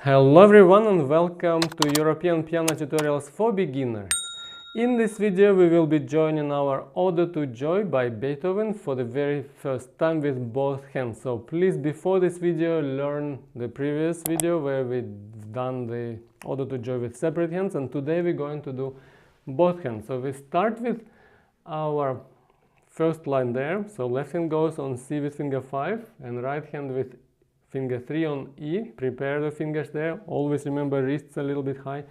Hello everyone and welcome to European Piano Tutorials for Beginners. In this video we will be joining our Ode to Joy by Beethoven for the very first time with both hands. So please, before this video, learn the previous video where we've done the Ode to Joy with separate hands, and today we're going to do both hands. So we start with our first line there. So left hand goes on C with finger 5 and right hand with finger 3 on E. Prepare the fingers there. Always remember wrists a little bit high,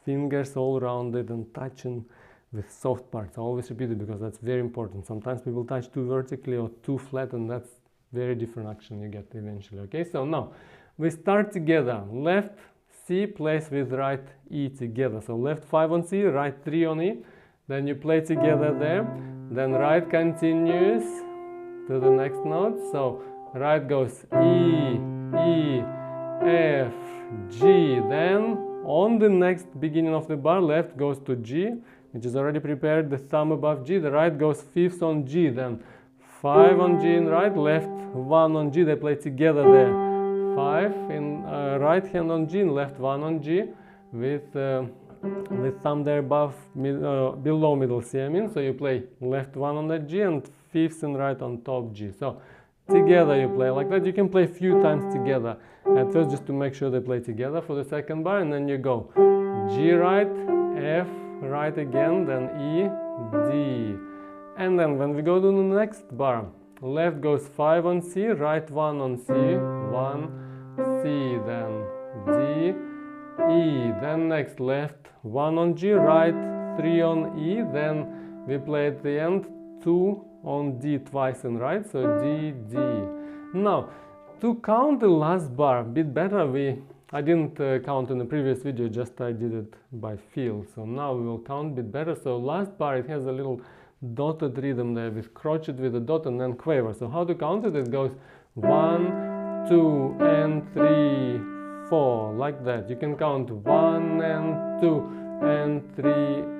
fingers all rounded and touching with soft parts. I always repeat it because that's very important. Sometimes people touch too vertically or too flat, and that's very different action you get eventually. Okay, so now we start together. Left C plays with right E together. So left 5 on C, right 3 on E. Then you play together there. Then right continues to the next note. So right goes E, E, F, G. Then on the next beginning of the bar, left goes to G, which is already prepared, the thumb above G. The right goes fifth on G, then 5 on G in right, left 1 on G. They play together there. 5 in right hand on G and left 1 on G with the thumb there above, below middle C, I mean. So you play left 1 on that G and fifth and right on top G. So together you play like that. You can play a few times together at first just to make sure they play together for the second bar, and then you go G right, F right again, then E, D. And then when we go to the next bar, left goes 5 on C, right 1 on C, 1, C, then D, E. Then next left 1 on G, right 3 on E, then we play at the end 2 on D twice in right, so D, D. Now, to count the last bar a bit better, I didn't count in the previous video, just I did it by feel. So now we will count a bit better. So last bar, it has a little dotted rhythm there with crotchet with a dot and then quaver. So how to count it? It goes 1, 2, and 3, 4, like that. You can count 1 and 2 and 3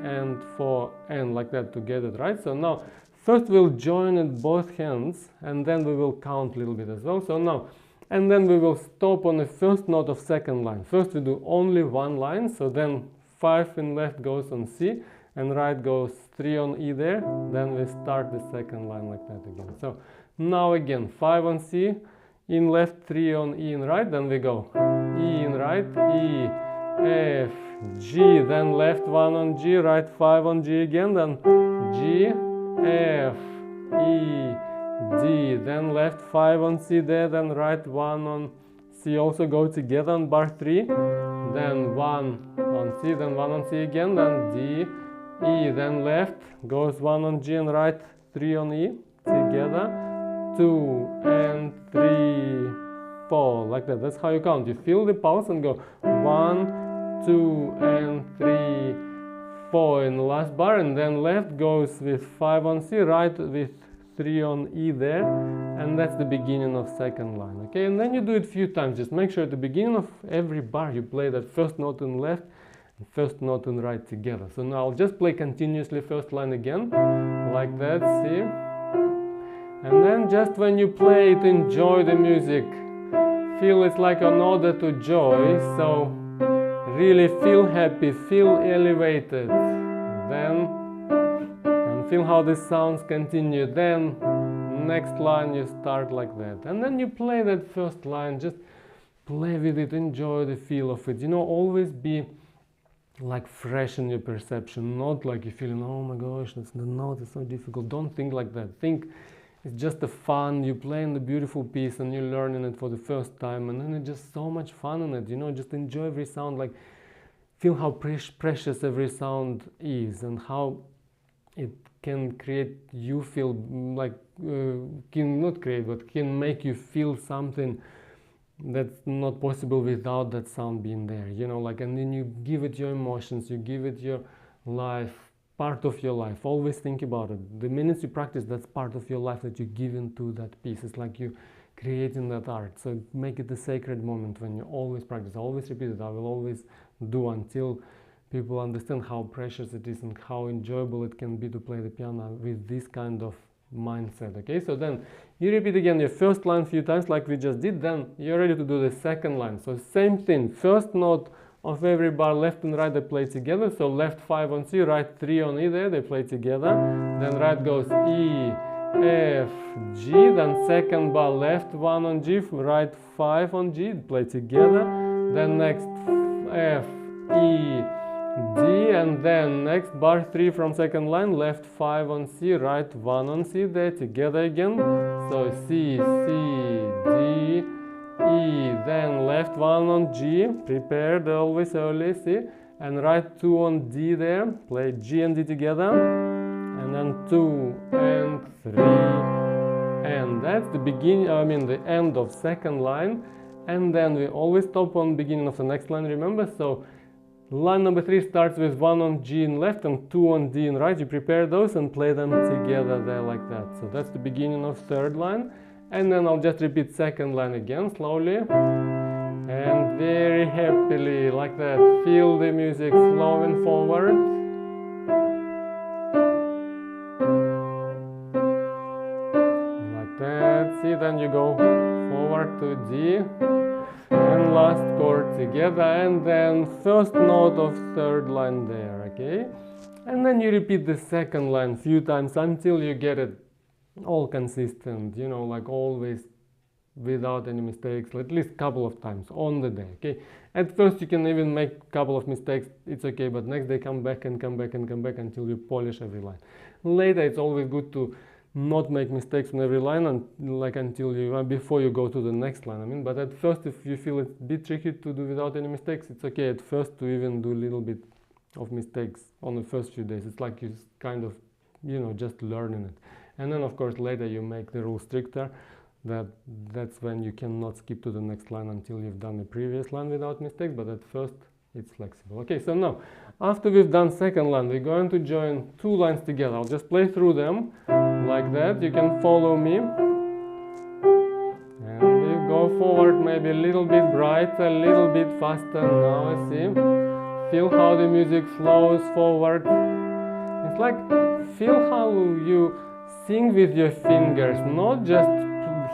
and 4 and like that to get it right. So now first we'll join it both hands and then we will count a little bit as well. So now, and then we will stop on the first note of second line. First we do only one line, so then 5 in left goes on C and right goes 3 on E there. Then we start the second line like that again. So now again 5 on C, in left 3 on E in right, then we go E in right, E, F, G, then left 1 on G, right 5 on G again, then G, F, E, D, then left 5 on C there, then right 1 on C, also go together on bar 3, then 1 on C, then 1 on C again, then D, E, then left goes 1 on G and right 3 on E, together, 2 and 3, 4, like that. That's how you count. You feel the pulse and go 1, 2 and 3, 4 in the last bar, and then left goes with 5 on C, right with 3 on E there, and that's the beginning of second line. Okay, and then you do it a few times. Just make sure at the beginning of every bar you play that first note in left and first note in right together. So now I'll just play continuously first line again, like that, see? And then just when you play it, enjoy the music. Feel it's like an ode to joy, so really feel happy, feel elevated. Then, and feel how the sounds continue. Then, next line you start like that. And then you play that first line, just play with it, enjoy the feel of it. You know, always be like fresh in your perception, not like you feeling, oh my gosh, that's the note is so difficult. Don't think like that. Think it's just a fun, you play in the beautiful piece and you're learning it for the first time, and then it's just so much fun in it, you know, just enjoy every sound, like feel how precious every sound is and how it can create you feel like, can not create, but can make you feel something that's not possible without that sound being there, you know, like, and then you give it your emotions, you give it your life, part of your life. Always think about it. The minutes you practice, that's part of your life that you give into that piece. It's like you creating that art. So make it a sacred moment when you always practice. I always repeat it. I will always do until people understand how precious it is and how enjoyable it can be to play the piano with this kind of mindset. Okay, so then you repeat again your first line a few times like we just did, then you're ready to do the second line. So same thing, first note of every bar, left and right, they play together. So left 5 on C, right 3 on E there, they play together. Then right goes E, F, G, then second bar, left 1 on G, right 5 on G, play together. Then next F, E, D, and then next bar 3 from second line, left 5 on C, right 1 on C, there together again. So C, D, E, then left 1 on G, prepared always early, C, and right 2 on D there, play G and D together, and then 2 and 3, and that's the beginning, the end of second line, and then we always stop on beginning of the next line, remember? So line number 3 starts with 1 on G in left and 2 on D in right. You prepare those and play them together there like that. So that's the beginning of third line. And then I'll just repeat second line again slowly. And very happily like that. Feel the music flowing forward. Like that. See, then you go forward to D. And last chord together, and then first note of third line there, okay? And then you repeat the second line a few times until you get it all consistent, you know, like always without any mistakes, at least a couple of times on the day, okay? At first you can even make a couple of mistakes, it's okay, but next day come back and come back and come back until you polish every line. Later it's always good to not make mistakes on every line and until you before you go to the next line. But at first, if you feel it's a bit tricky to do without any mistakes, it's okay at first to even do a little bit of mistakes on the first few days. It's like you kind of, you know, just learning it. And then of course later you make the rule stricter. That's when you cannot skip to the next line until you've done the previous line without mistakes. But at first it's flexible. Okay, so now after we've done second line, we're going to join two lines together. I'll just play through them like that. You can follow me. And we go forward maybe a little bit brighter, a little bit faster now, see? Feel how the music flows forward. It's like, feel how you sing with your fingers, not just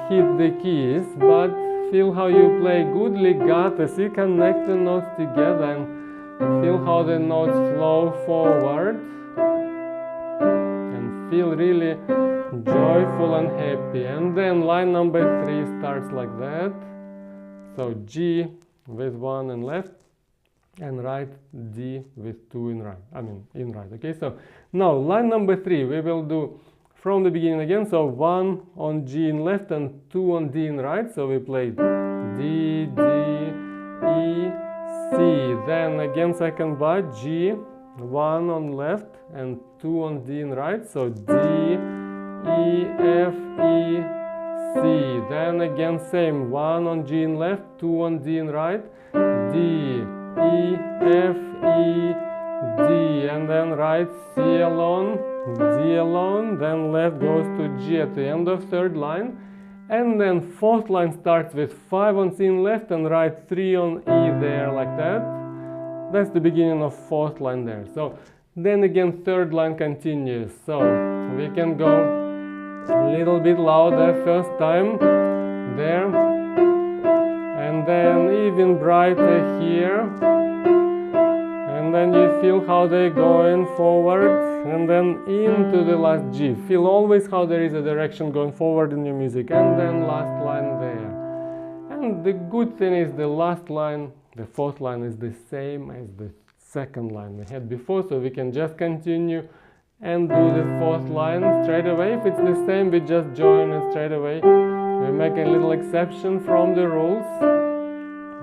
hit the keys, but feel how you play good legato, see, connect the notes together and feel how the notes flow forward and feel really joyful and happy. And then line number 3 starts like that. So G with 1 in left and right, D with 2 in right, in right, okay? So now line number 3 we will do from the beginning again, so 1 on G in left and 2 on D in right, so we play D, D, E, C, then again second bar, G, 1 on left and 2 on D in right, so D, E, F, E, C, then again same, 1 on G in left, 2 on D in right, D, E, F, E, D, and then right, C alone, D alone, then left goes to G at the end of third line, and then fourth line starts with 5 on C in left and right 3 on E there like that. That's the beginning of fourth line there. So then again third line continues, so we can go a little bit louder first time there, and then even brighter here, and then you feel how they're going forward and then into the last G. Feel always how there is a direction going forward in your music, and then last line there. And the good thing is the last line, the fourth line, is the same as the second line we had before, so we can just continue and do the fourth line straight away. If it's the same, we just join it straight away. We make a little exception from the rules,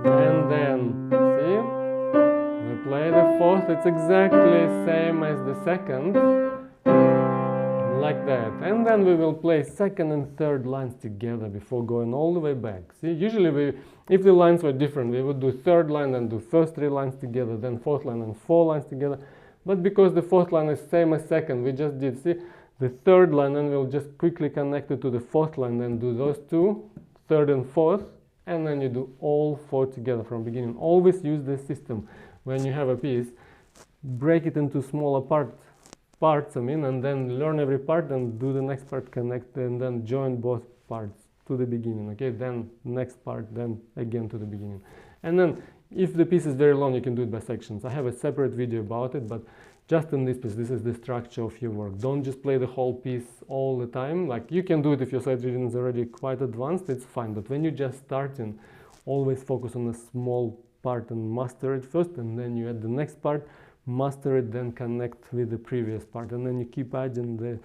and then see, we play the fourth. It's exactly same as the second, like that. And then we will play second and third lines together before going all the way back. See, usually if the lines were different, we would do third line and do first 3 lines together, then fourth line and 4 lines together. But because the fourth line is same as second, we just did, see, the third line, and we'll just quickly connect it to the fourth line, then do those 2, third and fourth, and then you do all 4 together from beginning. Always use this system when you have a piece. Break it into smaller parts parts, and then learn every part and do the next part, connect, and then join both parts to the beginning, okay? Then next part, then again to the beginning. And then if the piece is very long, you can do it by sections. I have a separate video about it, but just in this piece, this is the structure of your work. Don't just play the whole piece all the time. Like, you can do it if your sight reading is already quite advanced, it's fine. But when you're just starting, always focus on a small part and master it first, and then you add the next part, master it, then connect with the previous part, and then you keep adding the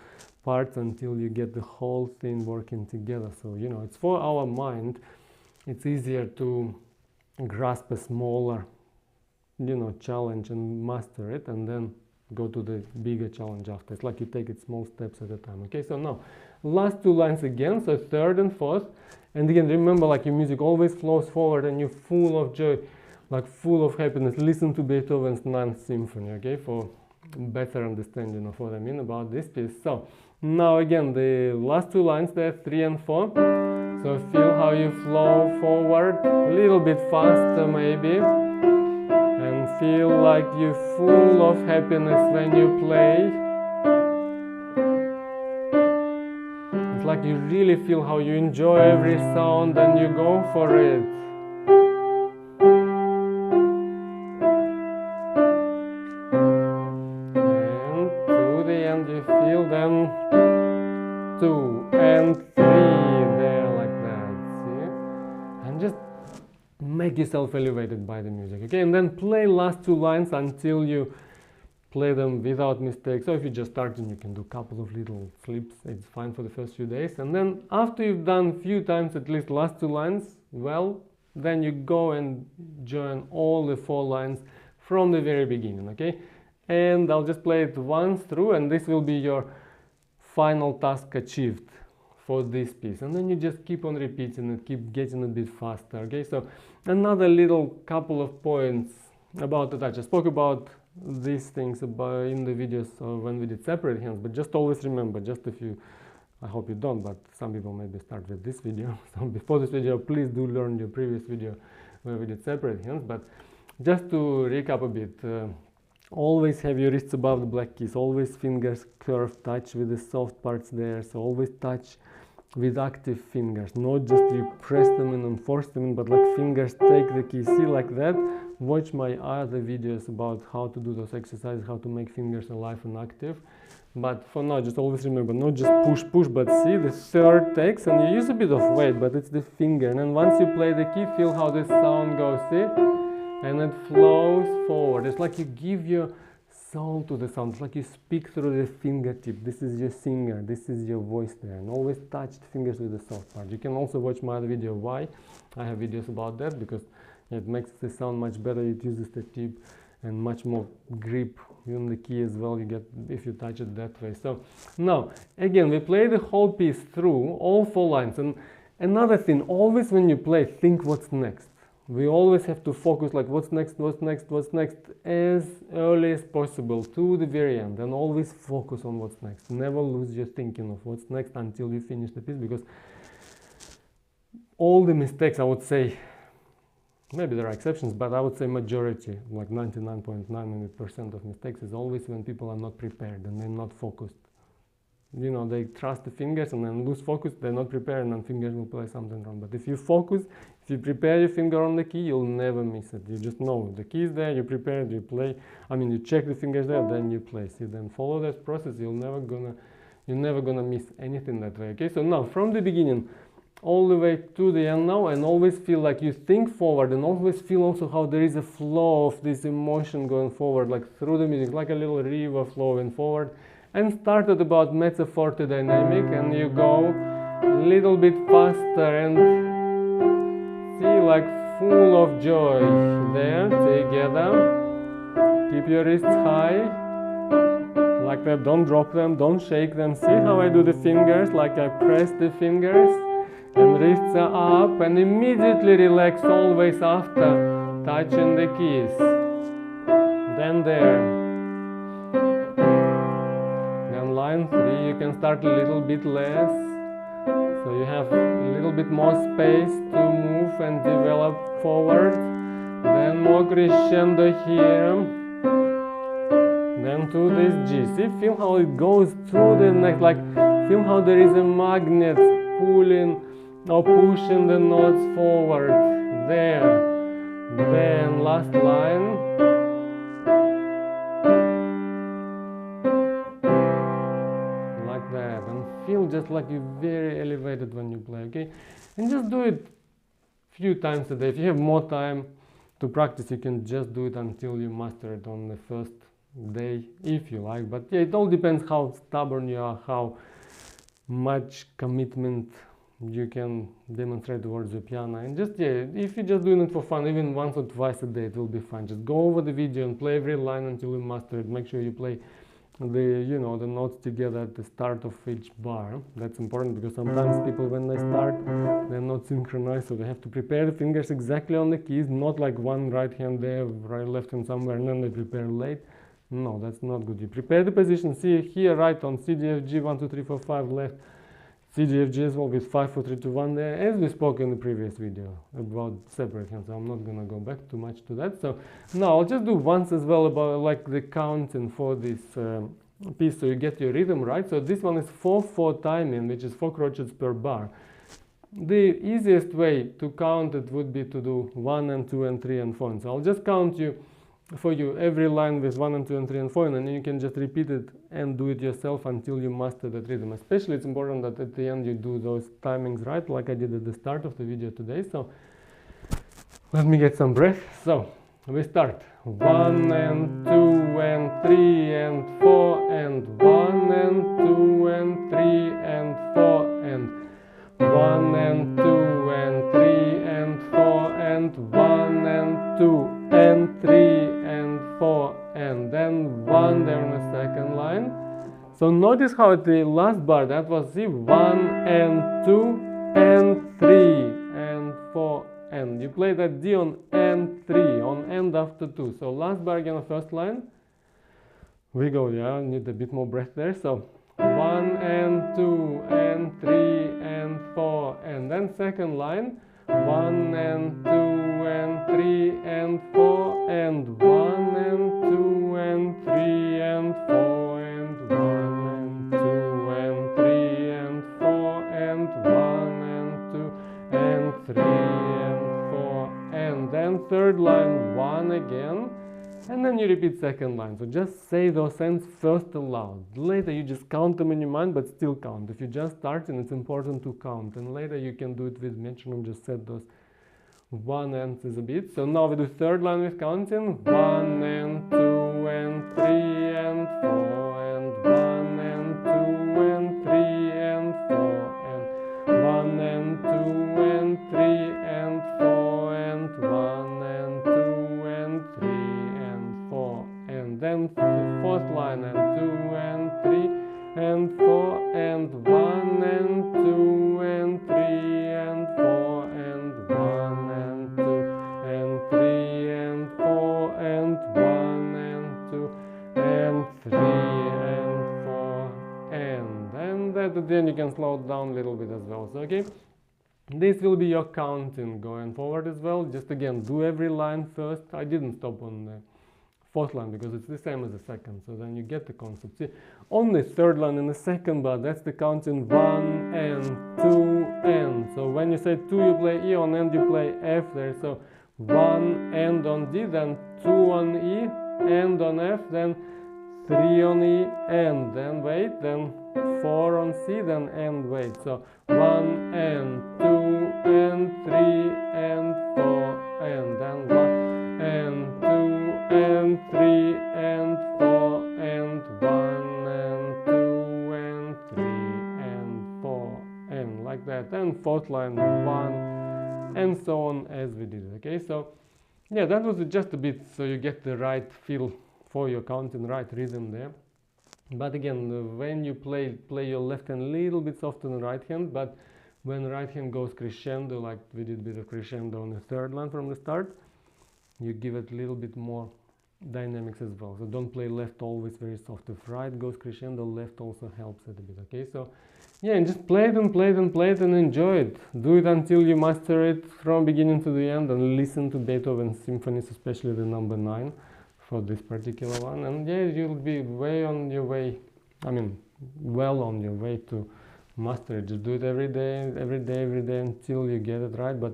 parts until you get the whole thing working together. So, you know, it's for our mind, it's easier to grasp a smaller, you know, challenge and master it, and then go to the bigger challenge after. It's like you take it small steps at a time. Okay, so now last two lines again, so third and fourth. And again, remember, like, your music always flows forward and you're full of joy, like full of happiness. Listen to Beethoven's Ninth Symphony, okay, for better understanding of what I mean about this piece. So now again, the last two lines there, 3 and 4. So feel how you flow forward, a little bit faster maybe, and feel like you're full of happiness when you play. It's like you really feel how you enjoy every sound and you go for it. And to the end you feel them 2 and 3 there, like that, see? And just make yourself elevated by the music, okay? And then play last two lines until you play them without mistakes. So if you're just starting, you can do a couple of little slips, it's fine for the first few days. And then after you've done a few times at least last two lines, well, then you go and join all the 4 lines from the very beginning, okay? And I'll just play it once through, and this will be your final task achieved for this piece. And then you just keep on repeating it, keep getting a bit faster, okay? So another little couple of points about the touch. I spoke about these things about in the videos when we did separate hands, but just always remember, just if you, I hope you don't, but some people maybe start with this video. So before this video, please do learn your previous video where we did separate hands. But just to recap a bit, always have your wrists above the black keys, always fingers curved, touch with the soft parts there, so always touch with active fingers, not just you press them in and force them in, but like fingers take the keys, see, like that. Watch my other videos about how to do those exercises, how to make fingers alive and active. But for now, just always remember, not just push, but see, the third takes, and you use a bit of weight, but it's the finger. And then once you play the key, feel how the sound goes, see? And it flows forward. It's like you give your soul to the sound. It's like you speak through the fingertip. This is your singer, this is your voice there. And always touch the fingers with the soft part. You can also watch my other video, why. I have videos about that, because it makes the sound much better. It uses the tip and much more grip in the key as well, you get if you touch it that way. So now again, we play the whole piece through, all 4 lines. And another thing, always when you play, think what's next. We always have to focus, like what's next, as early as possible to the very end, and always focus on what's next. Never lose your thinking of what's next until you finish the piece, because all the mistakes, I would say, maybe there are exceptions, but I would say majority, like 99.9% of mistakes is always when people are not prepared and they're not focused. You know, they trust the fingers and then lose focus, they're not prepared, and then fingers will play something wrong. But if you focus, if you prepare your finger on the key, you'll never miss it. You just know the key is there, you prepare it, you play. I mean, you check the fingers there, then you play. See, then follow that process, you're never gonna miss anything that way. Okay, so now from the beginning all the way to the end now, and always feel like you think forward, and always feel also how there is a flow of this emotion going forward, like through the music, like a little river flowing forward. And start at about mezzo forte dynamic, and you go a little bit faster and see, like full of joy there together. Keep your wrists high like that, don't drop them, don't shake them. See how I do the fingers, like I press the fingers and wrists are up, and immediately relax always after touching the keys. Then there. Line 3, you can start a little bit less, so you have a little bit more space to move and develop forward. Then more crescendo here, then to this G. See, feel how it goes through the neck, like feel how there is a magnet pulling or pushing the notes forward. There. Then last line. Like that. And feel just like you're very elevated when you play, okay? And just do it few times a day. If you have more time to practice, you can just do it until you master it on the first day, if you like. But yeah, it all depends how stubborn you are, how much commitment you can demonstrate towards the piano. And just, yeah, if you're just doing it for fun, even once or twice a day, it will be fine. Just go over the video and play every line until you master it. Make sure you play the, you know, the notes together at the start of each bar. That's important because sometimes people, when they start, they're not synchronized, so they have to prepare the fingers exactly on the keys, not like one right hand there, right, left hand somewhere, and then they prepare late. No, that's not good. You prepare the position. See here, right on C, G, F, G, 1, 2, 3, 4, 5, left. C, G, F, G as well with 5, 4, 3, 2, 1 there, as we spoke in the previous video about separate hands. So I'm not gonna go back too much to that. So now I'll just do once as well about like the counting for this piece, so you get your rhythm right. So this one is 4/4 timing, which is 4 crochets per bar. The easiest way to count it would be to do 1 and 2 and 3 and 4. And so I'll just count for you every line with 1 and 2 and 3 and 4, and then you can just repeat it and do it yourself until you master that rhythm. Especially it's important that at the end you do those timings right, like I did at the start of the video today. So let me get some breath. So we start 1 and 2 and 3 and 4 and 1 and 2 and 3 and 4 and 1 and 2 and 3 and 4 and 1 and 2 and 3 and 4 and then 1 there on the second line. So notice how at the last bar that was, see, 1 and 2 and 3 and 4 and you play that D on and 3 on end after 2. So last bar again on first line. We go, yeah, need a bit more breath there. So 1 and 2 and 3 and 4 and then second line 1 and 2 and 3 and 4 and 1 and 2 and 3 and 4 and 1 and 2 and 3 and 4 and 1 and 2 and 3 and 4 and then third line 1 again. And then you repeat second line. So just say those ends first aloud. Later you just count them in your mind, but still count. If you just starting, it's important to count. And later you can do it with metronome, just set those 1 ends as a beat. So now we do third line with counting. 1 and 2 and 3 and 4 and 1 and 2 and 3 and 4 and 1 and 2 and 3 and 4 and 1 and 2 and 3 and 4 and then fourth line and 2 and 3 and 4 and 1 and 2 and 3 and 4 and 1 and 2 and 3 and 4 and 1 and 2 and 3 and 4 and then that at the end you can slow it down a little bit as well. So okay, this will be your counting going forward as well. Just again do every line first. I didn't stop on the fourth line because it's the same as the second, so then you get the concept. See, on the third line in the second bar, that's the counting 1 and 2 and. So when you say 2 you play E, on end you play F there. So 1 and on D, then 2 on E, and on F, then 3 on E, and then wait, then 4 on C, then and wait. So 1 and 2 and 3 and 4 and then 1 and 2 and 3 and 4 and 1 and 2 and 3 and 4 and like that. And fourth line 1 and so on as we did. Okay, so yeah, that was just a bit so you get the right feel for your counting, right rhythm there. But again, when you play your left hand a little bit softer than right hand, but when right hand goes crescendo, like we did a bit of crescendo on the third line from the start, you give it a little bit more dynamics as well. So don't play left always very soft. If right goes crescendo, left also helps it a bit. Okay, so yeah, and just play it and play it and play it and enjoy it. Do it until you master it from beginning to the end, and listen to Beethoven's symphonies, especially the number 9, for this particular one, and yeah, you'll be way on your way, I mean, well on your way to master it. Just do it every day, until you get it right. But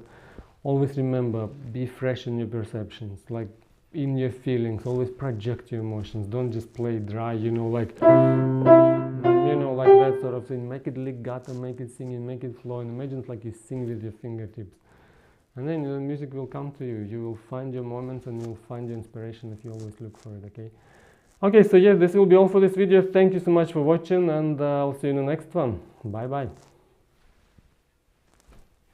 always remember, be fresh in your perceptions, like in your feelings. Always project your emotions. Don't just play dry, like that sort of thing. Make it legato, make it singing, make it flowing. Imagine it's like you sing with your fingertips, and then the music will come to you. You will find your moments and you'll find your inspiration if you always look for it. Okay, so yeah, this will be all for this video. Thank you so much for watching, and I'll see you in the next one. Bye bye.